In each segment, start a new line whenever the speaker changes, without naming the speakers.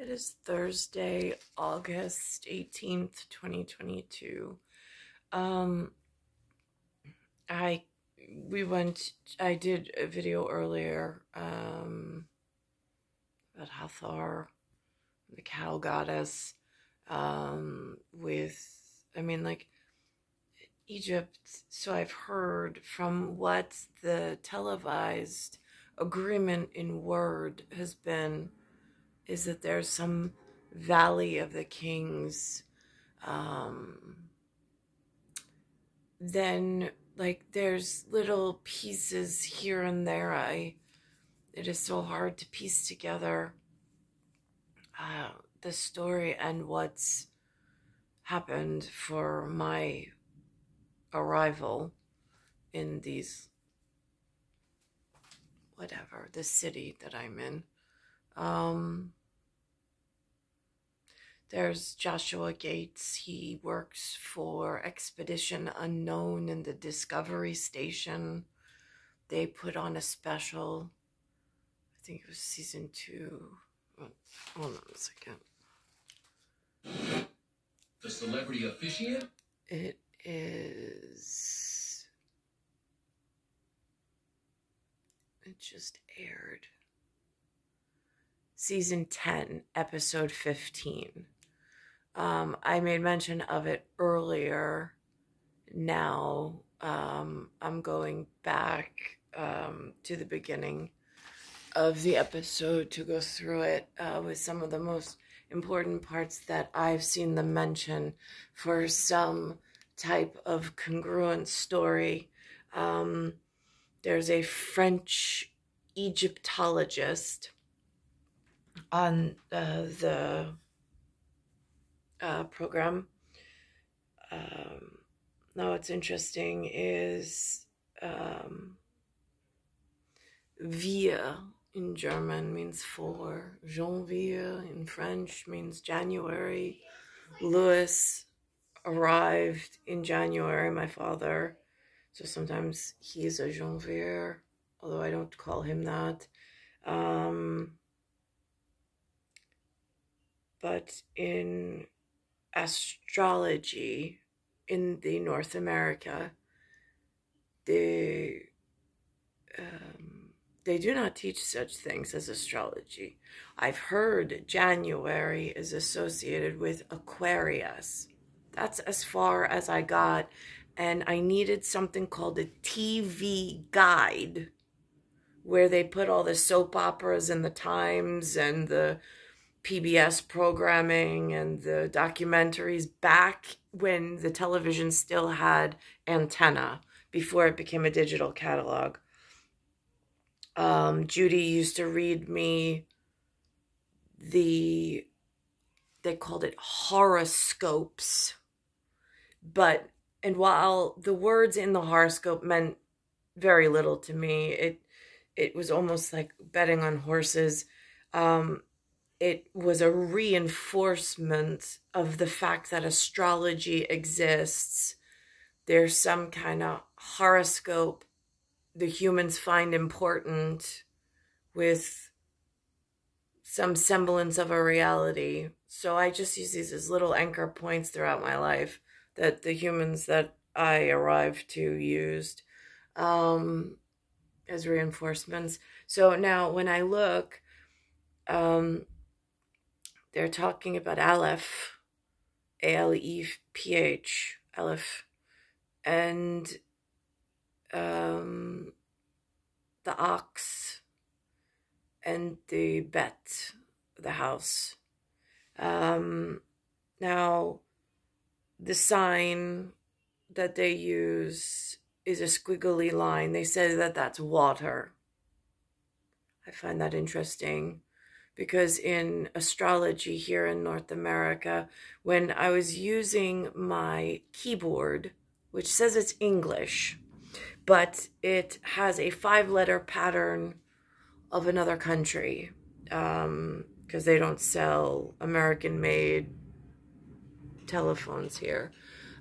It is Thursday, August 18th, 2022. I did a video earlier about Hathor, the cow goddess, Egypt. So I've heard from what the televised agreement in word has been is that there's some Valley of the Kings. Then there's little pieces here and there. It is so hard to piece together the story and what's happened for my arrival in the city that I'm in. There's Joshua Gates. He works for Expedition Unknown in the Discovery Station. They put on a special, I think it was season 2. Hold on a second.
The Celebrity Officiant?
It is... It just aired. Season 10, episode 15. I made mention of it earlier. Now, I'm going back to the beginning of the episode to go through it with some of the most important parts that I've seen them mention for some type of congruent story. There's a French Egyptologist on the program. Now what's interesting is wir in German means 4. Janvier in French means January. Louis arrived in January, my father. So sometimes he's a Janvier, although I don't call him that. But in astrology in the North America, they do not teach such things as astrology. I've heard January is associated with Aquarius. That's as far as I got, and I needed something called a TV guide where they put all the soap operas and the Times and the PBS programming and the documentaries back when the television still had antenna, before it became a digital catalog. Judy used to read me they called it horoscopes. And while the words in the horoscope meant very little to me, it was almost like betting on horses. It was a reinforcement of the fact that astrology exists. There's some kind of horoscope the humans find important with some semblance of a reality. So I just use these as little anchor points throughout my life that the humans that I arrived to used as reinforcements. So now when I look, they're talking about Aleph, Aleph, Aleph, and the ox and the bet, the house. Now, the sign that they use is a squiggly line. They say that that's water. I find that interesting because in astrology here in North America, when I was using my keyboard, which says it's English, but it has a 5-letter pattern of another country, because they don't sell American-made telephones here.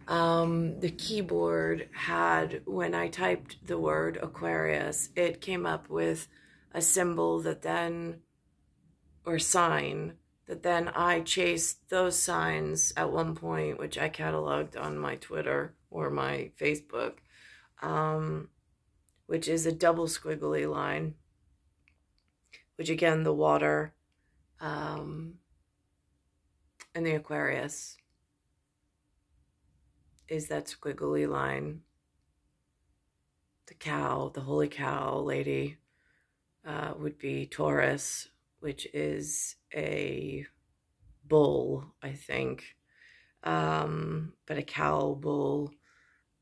The keyboard had, when I typed the word Aquarius, it came up with a symbol that then, or sign, But then I chased those signs at one point, which I cataloged on my Twitter or my Facebook, which is a double squiggly line, which again, the water and the Aquarius is that squiggly line. The cow, the holy cow lady, would be Taurus, which is a bull, I think. But a cow, bull,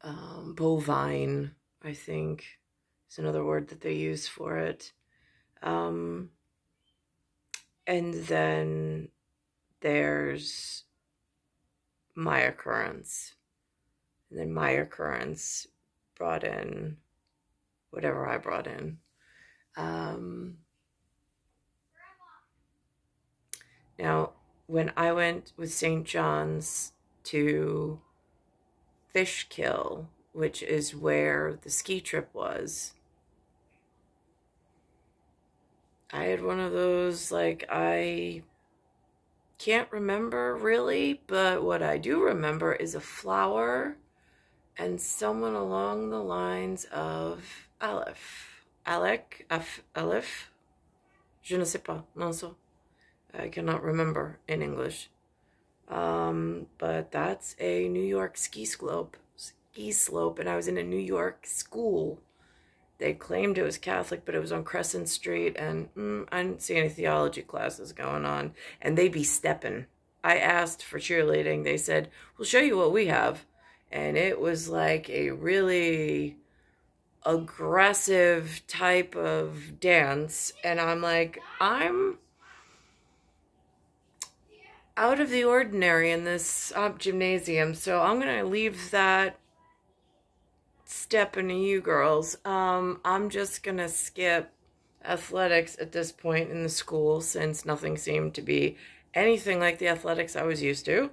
bovine, I think is another word that they use for it. And then there's my occurrence. And then my occurrence brought in whatever I brought in. Now, when I went with St. John's to Fishkill, which is where the ski trip was, I had one of those, like, I can't remember really, but what I do remember is a flower and someone along the lines of Aleph. Aleph? Je ne sais pas, non so. I cannot remember in English. But that's a New York ski slope, and I was in a New York school. They claimed it was Catholic, but it was on Crescent Street, and I didn't see any theology classes going on, and they be stepping. I asked for cheerleading. They said, we'll show you what we have. And it was like a really aggressive type of dance. And I'm like, I'm out of the ordinary in this gymnasium, so I'm going to leave that stepping to you girls. I'm just going to skip athletics at this point in the school, since nothing seemed to be anything like the athletics I was used to.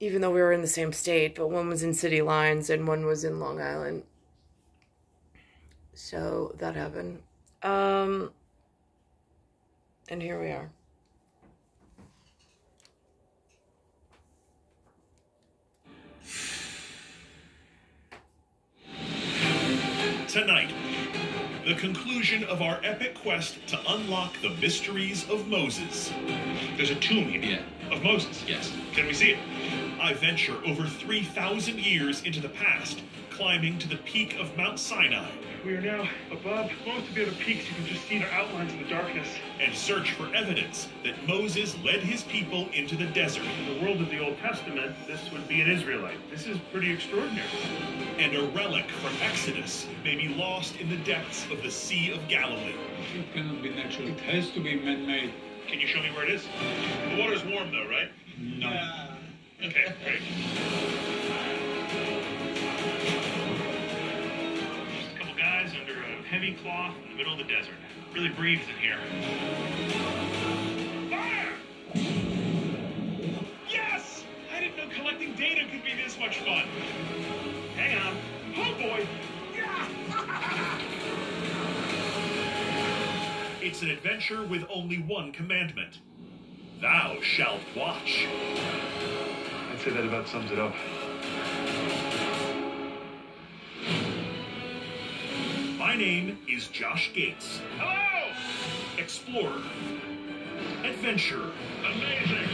Even though we were in the same state, but one was in City Lines and one was in Long Island. So that happened. And here we are.
Tonight, the conclusion of our epic quest to unlock the mysteries of Moses. There's a tomb here.
Yeah.
Of Moses.
Yes.
Can we see it? I venture over 3,000 years into the past, climbing to the peak of Mount Sinai.
We are now above most of the other peaks. You can just see their outlines in the darkness.
And search for evidence that Moses led his people into the desert.
In the world of the Old Testament, this would be an Israelite. This is pretty extraordinary.
And a relic from Exodus may be lost in the depths of the Sea of Galilee.
It cannot be natural. It has to be man-made.
Can you show me where it is? The water's warm though, right?
No.
Okay, great. Just a couple guys under a heavy cloth in the middle of the desert. Really breathes in here. Fire! Yes! I didn't know collecting data could be this much fun. Hang on. Oh boy! It's an adventure with only one commandment. Thou shalt watch.
I'd say that about sums it up.
My name is Josh Gates. Hello! Explorer. Adventurer. Amazing!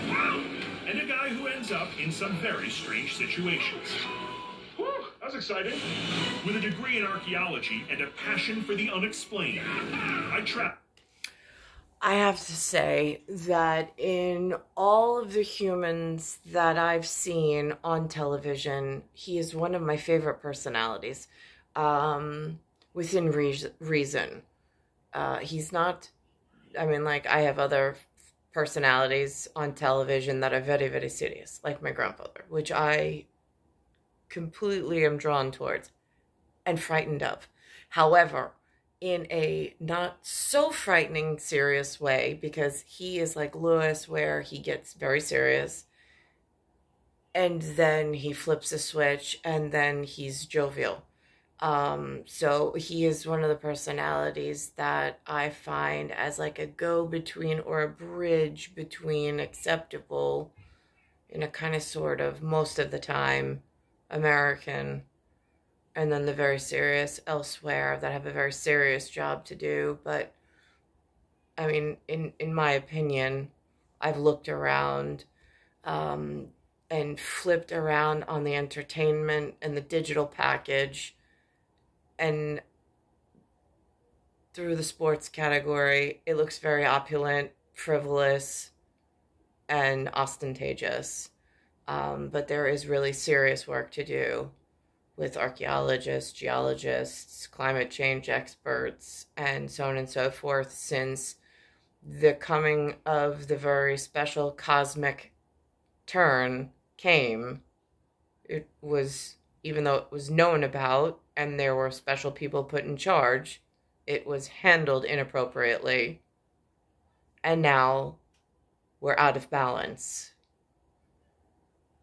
Wow! And a guy who ends up in some very strange situations.
Whew, that was exciting.
With a degree in archaeology and a passion for the unexplained,
I have to say that in all of the humans that I've seen on television, he is one of my favorite personalities, within reason. He's not, I mean, like, I have other personalities on television that are very, very serious, like my grandfather, which I completely am drawn towards and frightened of. However, in a not so frightening serious way, because he is like Lewis, where he gets very serious and then he flips a switch and then he's jovial. So he is one of the personalities that I find as like a go-between or a bridge between acceptable in a kind of sort of most of the time American and then the very serious elsewhere that have a very serious job to do. But I mean, in my opinion, I've looked around and flipped around on the entertainment and the digital package and through the sports category, it looks very opulent, frivolous, and ostentatious. But there is really serious work to do with archaeologists, geologists, climate change experts, and so on and so forth, since the coming of the very special cosmic turn came. It was, even though it was known about and there were special people put in charge, it was handled inappropriately. And now we're out of balance.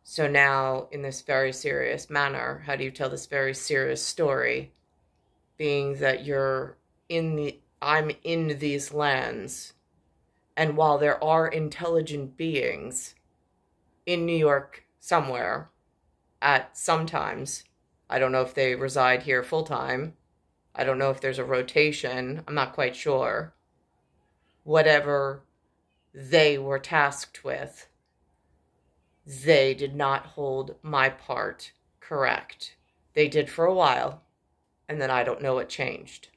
So now, in this very serious manner, how do you tell this very serious story? Being that I'm in these lands, and while there are intelligent beings in New York somewhere, at sometimes, I don't know if they reside here full time, I don't know if there's a rotation, I'm not quite sure. Whatever they were tasked with, they did not hold my part correct. They did for a while, and then I don't know what changed.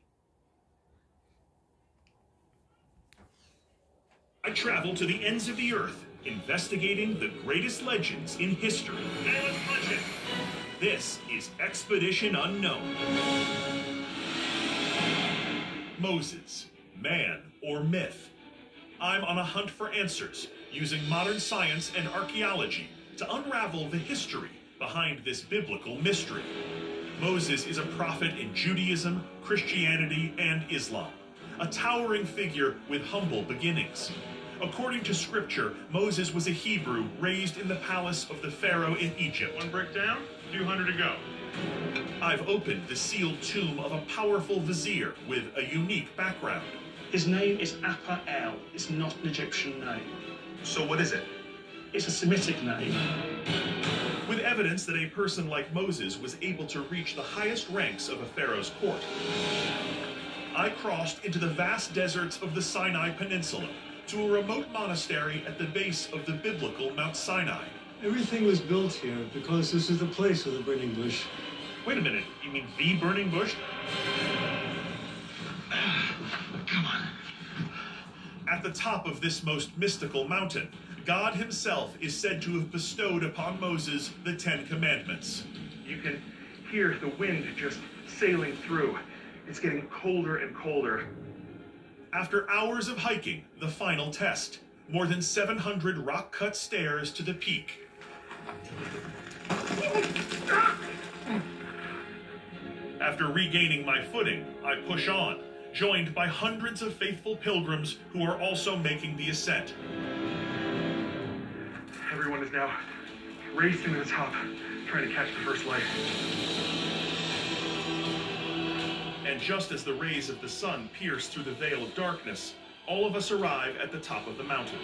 I travel to the ends of the earth, investigating the greatest legends in history. Now let's punch it. This is Expedition Unknown. Moses, man or myth? I'm on a hunt for answers, using modern science and archaeology to unravel the history behind this biblical mystery. Moses is a prophet in Judaism, Christianity, and Islam, a towering figure with humble beginnings. According to scripture, Moses was a Hebrew raised in the palace of the Pharaoh in Egypt.
One brick down, 200 to go.
I've opened the sealed tomb of a powerful vizier with a unique background.
His name is Appa El. It's not an Egyptian name.
So what is it?
It's a Semitic name.
With evidence that a person like Moses was able to reach the highest ranks of a pharaoh's court. I crossed into the vast deserts of the Sinai Peninsula to a remote monastery at the base of the biblical Mount Sinai.
Everything was built here because this is the place of the burning bush.
Wait a minute, you mean the burning bush?
Come on.
At the top of this most mystical mountain, God himself is said to have bestowed upon Moses the 10 Commandments.
You can hear the wind just sailing through. It's getting colder and colder.
After hours of hiking, the final test. More than 700 rock-cut stairs to the peak. After regaining my footing, I push on, joined by hundreds of faithful pilgrims who are also making the ascent.
Everyone is now racing to the top, trying to catch the first light.
And just as the rays of the sun pierce through the veil of darkness, all of us arrive at the top of the mountain.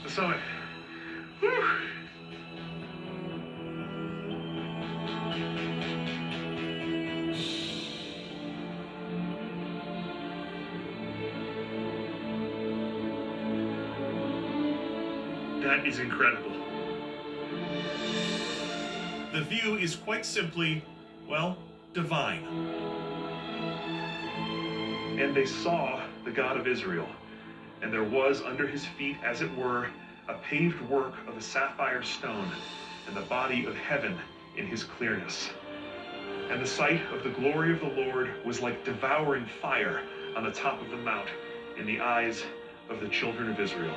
The summit. Whew. That is incredible.
The view is quite simply, well, divine.
And they saw the God of Israel, and there was under his feet, as it were, a paved work of a sapphire stone, and the body of heaven in his clearness. And the sight of the glory of the Lord was like devouring fire on the top of the mount in the eyes of the children of Israel.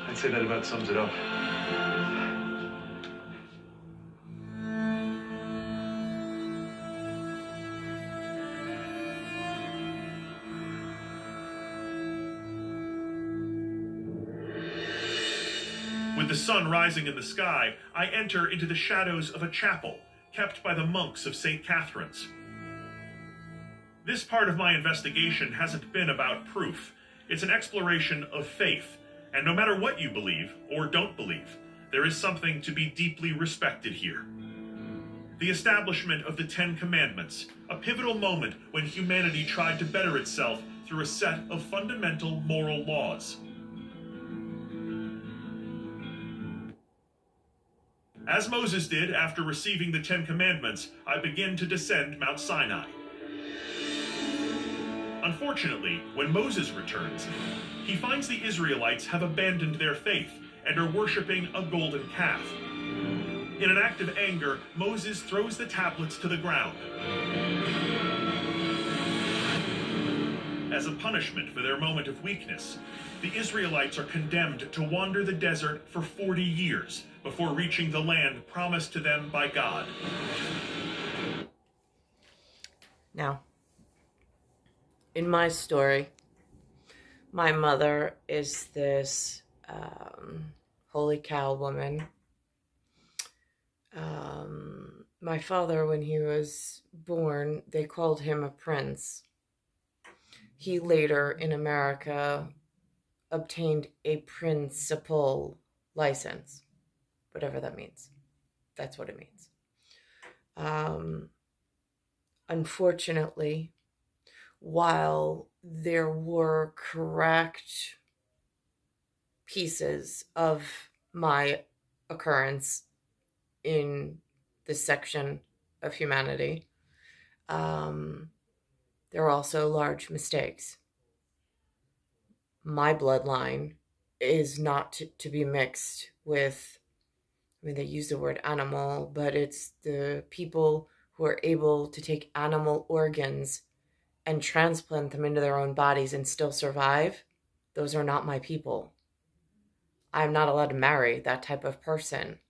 I'd say that about sums it up.
the sun rising in the sky, I enter into the shadows of a chapel kept by the monks of St. Catherine's. This part of my investigation hasn't been about proof. It's an exploration of faith, and no matter what you believe or don't believe, there is something to be deeply respected here. The establishment of the Ten Commandments, a pivotal moment when humanity tried to better itself through a set of fundamental moral laws. As Moses did after receiving the Ten Commandments, I begin to descend Mount Sinai. Unfortunately, when Moses returns, he finds the Israelites have abandoned their faith and are worshipping a golden calf. In an act of anger, Moses throws the tablets to the ground. As a punishment for their moment of weakness, the Israelites are condemned to wander the desert for 40 years before reaching the land promised to them by God.
Now, in my story, my mother is this holy cow woman. My father, when he was born, they called him a prince. He later, in America, obtained a principal license, whatever that means. That's what it means. Unfortunately, while there were correct pieces of my occurrence in this section of humanity, there are also large mistakes. My bloodline is not to be mixed with, I mean, they use the word animal, but it's the people who are able to take animal organs and transplant them into their own bodies and still survive. Those are not my people. I'm not allowed to marry that type of person.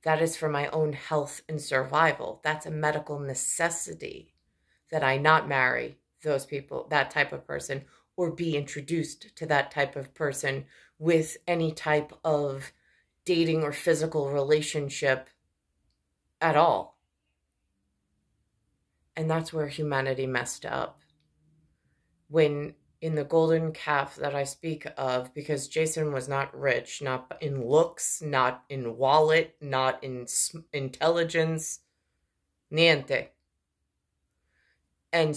That is for my own health and survival. That's a medical necessity that I not marry those people, that type of person, or be introduced to that type of person with any type of dating or physical relationship at all. And that's where humanity messed up. When in the golden calf that I speak of, because Jason was not rich, not in looks, not in wallet, not in intelligence, niente. And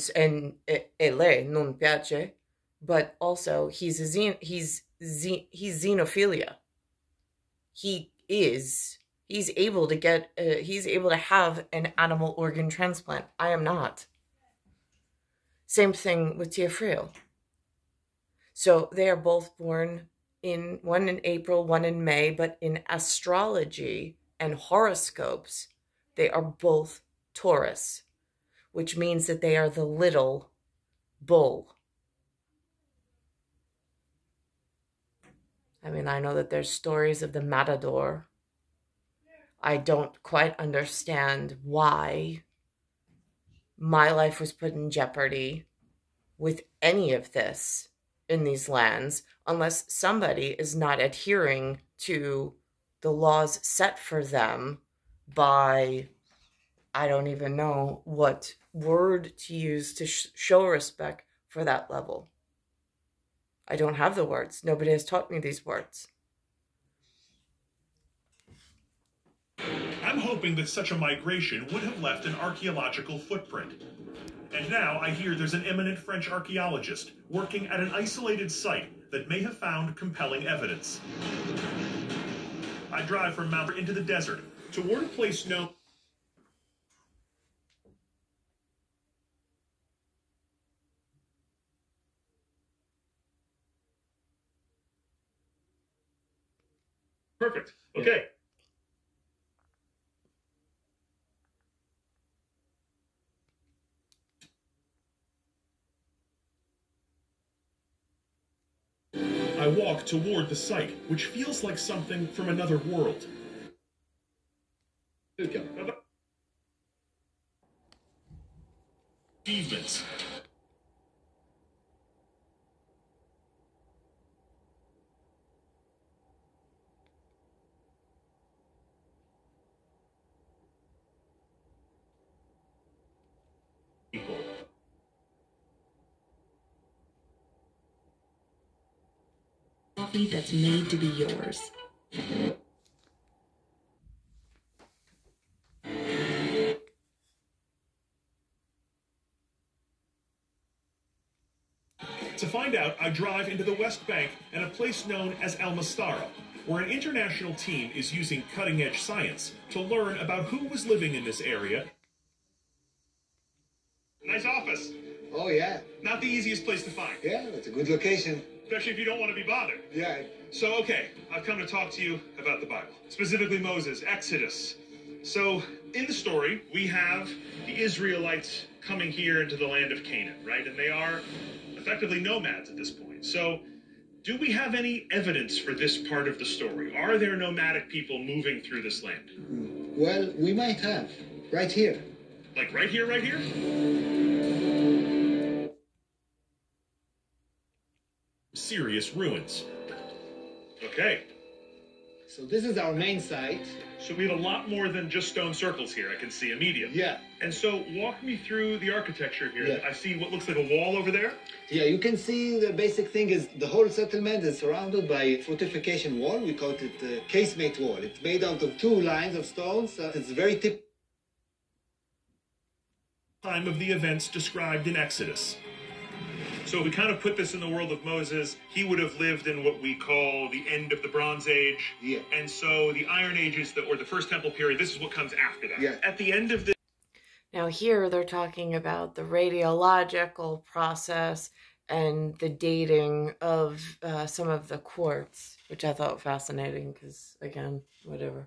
ele non piace, but also he's xenophilia. He's able to have an animal organ transplant. I am not. Same thing with Tia Frio. So they are both born one in April, one in May, but in astrology and horoscopes, they are both Taurus, which means that they are the little bull. I mean, I know that there's stories of the matador. I don't quite understand why my life was put in jeopardy with any of this in these lands, unless somebody is not adhering to the laws set for them by, I don't even know what word to use to show respect for that level. I don't have the words. Nobody has taught me these words.
I'm hoping that such a migration would have left an archaeological footprint. And now I hear there's an eminent French archaeologist working at an isolated site that may have found compelling evidence. I drive from Mount into the desert toward a place known... Perfect. Okay. I walk toward the site, which feels like something from another world. Achievements.
coffee that's made to be yours.
To find out, I drive into the West Bank and a place known as El Mastara, where an international team is using cutting-edge science to learn about who was living in this area. Nice office.
Oh, yeah.
Not the easiest place to find.
Yeah, it's a good location.
Especially if you don't want to be bothered.
Yeah.
So, okay, I've come to talk to you about the Bible, specifically Moses, Exodus. So, in the story, we have the Israelites coming here into the land of Canaan, right? And they are effectively nomads at this point. So, do we have any evidence for this part of the story? Are there nomadic people moving through this land?
Well, we might have. Right here.
Like right here, right here? Serious ruins. Okay.
So this is our main site.
So we have a lot more than just stone circles here, I can see immediately.
Yeah.
And so walk me through the architecture here.
Yeah.
I see what looks like a wall over there.
Yeah, you can see the basic thing is the whole settlement is surrounded by a fortification wall. We call it the casemate wall. It's made out of 2 lines of stones. It's very typical.
Time of the events described in Exodus. So if we kind of put this in the world of Moses, he would have lived in what we call the end of the Bronze Age.
Yeah.
And so the Iron Age is or the First Temple period, this is what comes after that.
Yeah.
At the end of the
Now here they're talking about the radiological process and the dating of some of the quartz, which I thought fascinating because, again, whatever.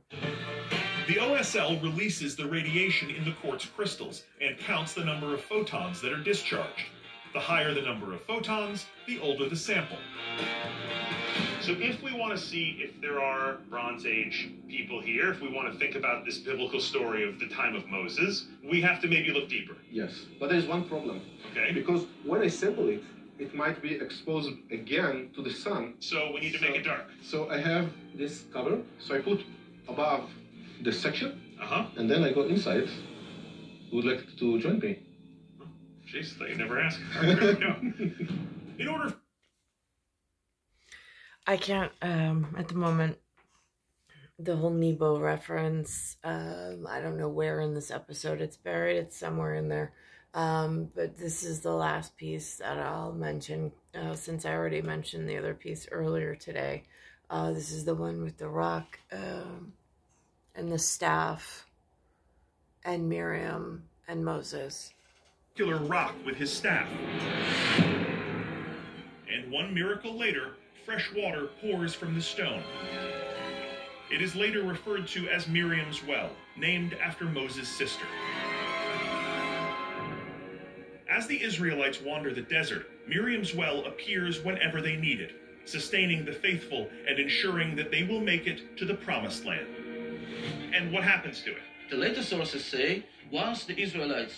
The OSL releases the radiation in the quartz crystals and counts the number of photons that are discharged. The higher the number of photons, the older the sample. So if we want to see if there are Bronze Age people here, if we want to think about this biblical story of the time of Moses, we have to maybe look deeper.
Yes, but there's one problem.
Okay.
Because when I sample it, it might be exposed again to the sun.
So we need to make it dark.
So I have this cover, so I put above the section,
and
then I go inside. Would like to join me?
Jeez, thought you'd never ask. There we go. In order...
I can't, at the moment, the whole Nebo reference, I don't know where in this episode it's buried. It's somewhere in there. But this is the last piece that I'll mention, since I already mentioned the other piece earlier today. This is the one with the rock and the staff and Miriam and Moses.
Rock with his staff. And one miracle later, fresh water pours from the stone. It is later referred to as Miriam's well, named after Moses' sister. As the Israelites wander the desert, Miriam's well appears whenever they need it, sustaining the faithful and ensuring that they will make it to the promised land. And what happens to it?
The later sources say, once the Israelites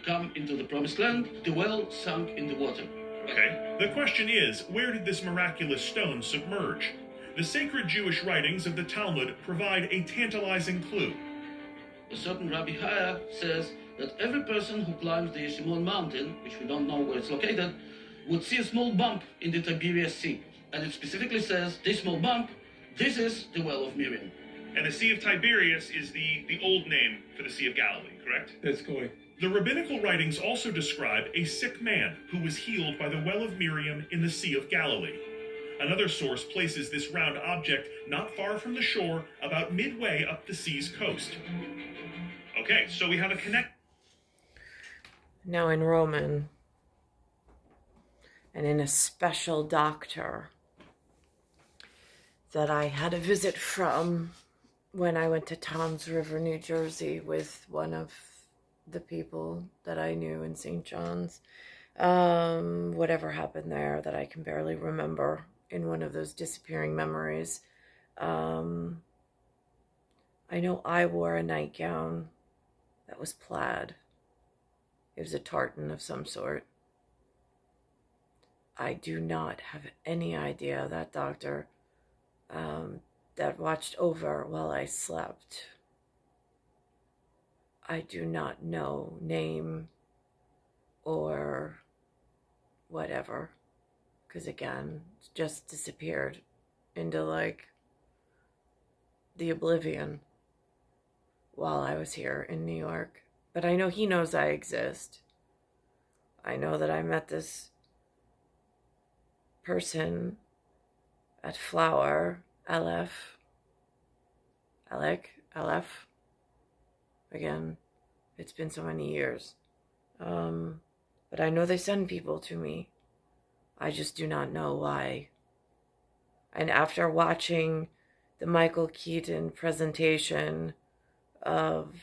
come into the promised land, the well sunk in the water.
Okay. The question is, where did this miraculous stone submerge? The sacred Jewish writings of the Talmud provide a tantalizing clue.
A certain Rabbi Haya says that every person who climbs the Shimon mountain, which we don't know where it's located, would see a small bump in the Tiberias Sea. And it specifically says, this small bump, this is the well of Miriam.
And the Sea of Tiberias is the old name for the Sea of Galilee, correct?
That's correct.
The rabbinical writings also describe a sick man who was healed by the well of Miriam in the Sea of Galilee. Another source places this round object not far from the shore, about midway up the sea's coast. Okay, so we have a connect.
Now in Roman, and in a special doctor that I had a visit from when I went to Toms River, New Jersey with one of the people that I knew in St. John's. Whatever happened there that I can barely remember in one of those disappearing memories. I know I wore a nightgown that was plaid. It was a tartan of some sort. I do not have any idea that doctor that watched over while I slept. I do not know name or whatever, because again, just disappeared into like the oblivion while I was here in New York. But I know he knows I exist. I know that I met this person at Flower, Aleph. Again, it's been so many years. But I know they send people to me. I just do not know why. And after watching the Michael Keaton presentation of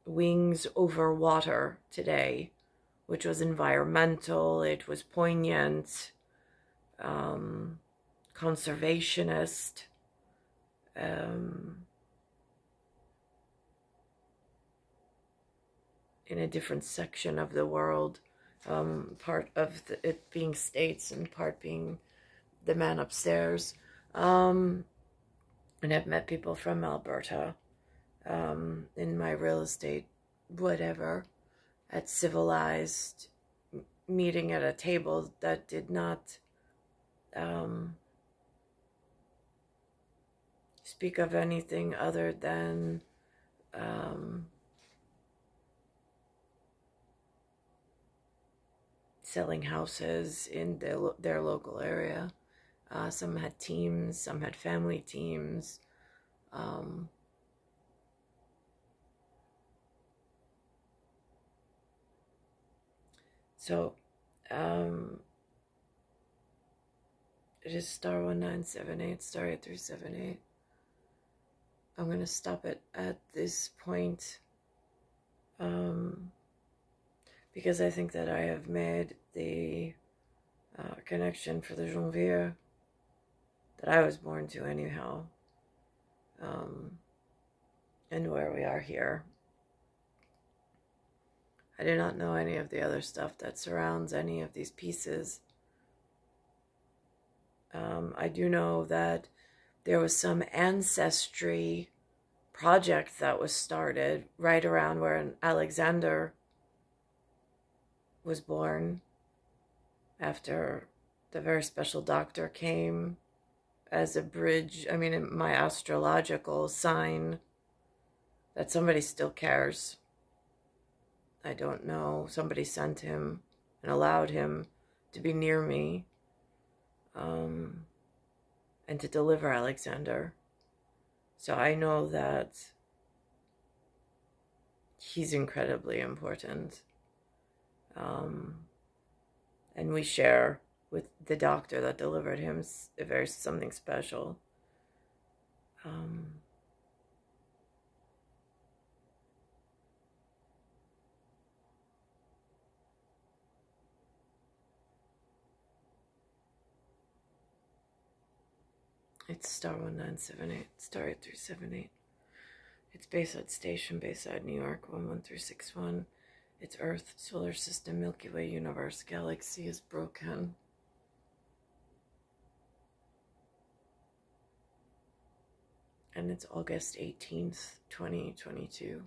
Wings Over Water today, which was environmental, it was poignant, conservationist, in a different section of the world, part of it being states and part being the man upstairs. And I've met people from Alberta in my real estate, whatever, at civilized meeting at a table that did not speak of anything other than selling houses in their local area. Some had teams, some had family teams. So, it is star 1978, star 8378. I'm going to stop it at this point, because I think that I have made the connection for the Janvier that I was born to anyhow, and where we are here. I do not know any of the other stuff that surrounds any of these pieces. I do know that there was some ancestry project that was started right around where Alexander was born, after the very special doctor came as a bridge. I mean, my astrological sign that somebody still cares. I don't know. Somebody sent him and allowed him to be near me, and to deliver Alexander. So I know that he's incredibly important. And we share with the doctor that delivered him something special. It's star 1978, star 8378. It's Bayside Station, Bayside, New York, 11361. It's Earth, Solar System, Milky Way, Universe, Galaxy is broken. And it's August 18th, 2022.